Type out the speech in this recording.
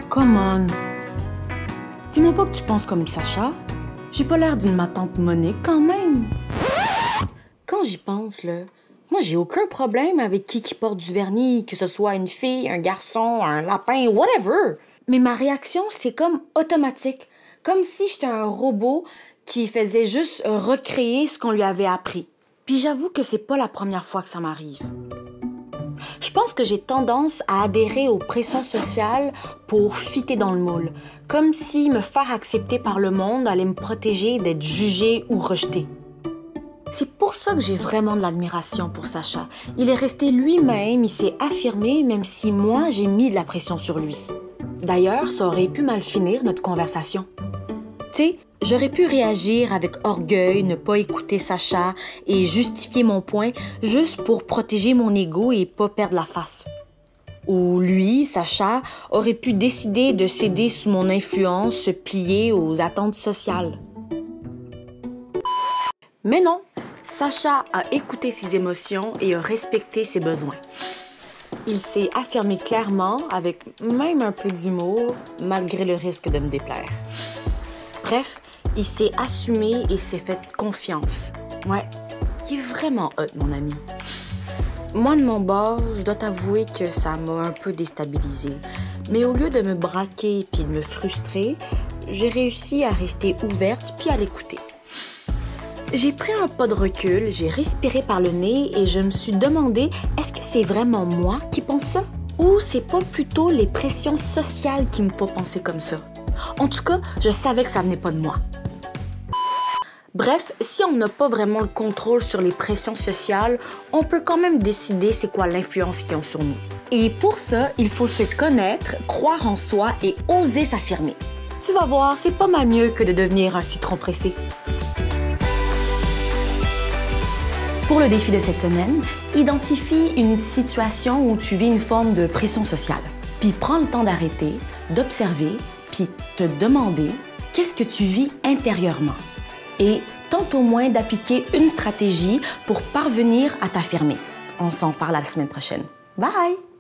Come on. Dis-moi pas que tu penses comme Sacha. J'ai pas l'air d'une ma tante Monique quand même. Quand j'y pense, là, moi j'ai aucun problème avec qui porte du vernis, que ce soit une fille, un garçon, un lapin, whatever. Mais ma réaction, c'est comme automatique. Comme si j'étais un robot qui faisait juste recréer ce qu'on lui avait appris. Puis j'avoue que c'est pas la première fois que ça m'arrive. Je pense que j'ai tendance à adhérer aux pressions sociales pour fitter dans le moule. Comme si me faire accepter par le monde allait me protéger d'être jugée ou rejetée. C'est pour ça que j'ai vraiment de l'admiration pour Sacha. Il est resté lui-même, il s'est affirmé, même si moi, j'ai mis de la pression sur lui. D'ailleurs, ça aurait pu mal finir, notre conversation. Tu sais, j'aurais pu réagir avec orgueil, ne pas écouter Sacha et justifier mon point juste pour protéger mon ego et pas perdre la face. Ou lui, Sacha, aurait pu décider de céder sous mon influence, se plier aux attentes sociales. Mais non, Sacha a écouté ses émotions et a respecté ses besoins. Il s'est affirmé clairement, avec même un peu d'humour, malgré le risque de me déplaire. Bref, il s'est assumé et s'est fait confiance. Ouais, il est vraiment hot, mon ami. Moi, de mon bord, je dois t'avouer que ça m'a un peu déstabilisée. Mais au lieu de me braquer puis de me frustrer, j'ai réussi à rester ouverte puis à l'écouter. J'ai pris un pas de recul, j'ai respiré par le nez et je me suis demandé, est-ce que c'est vraiment moi qui pense ça? Ou c'est pas plutôt les pressions sociales qui me font penser comme ça? En tout cas, je savais que ça venait pas de moi. Bref, si on n'a pas vraiment le contrôle sur les pressions sociales, on peut quand même décider c'est quoi l'influence qu'ils ont sur nous. Et pour ça, il faut se connaître, croire en soi et oser s'affirmer. Tu vas voir, c'est pas mal mieux que de devenir un citron pressé. Pour le défi de cette semaine, identifie une situation où tu vis une forme de pression sociale. Puis prends le temps d'arrêter, d'observer, puis te demander qu'est-ce que tu vis intérieurement. Et tente au moins d'appliquer une stratégie pour parvenir à t'affirmer. On s'en parle la semaine prochaine. Bye!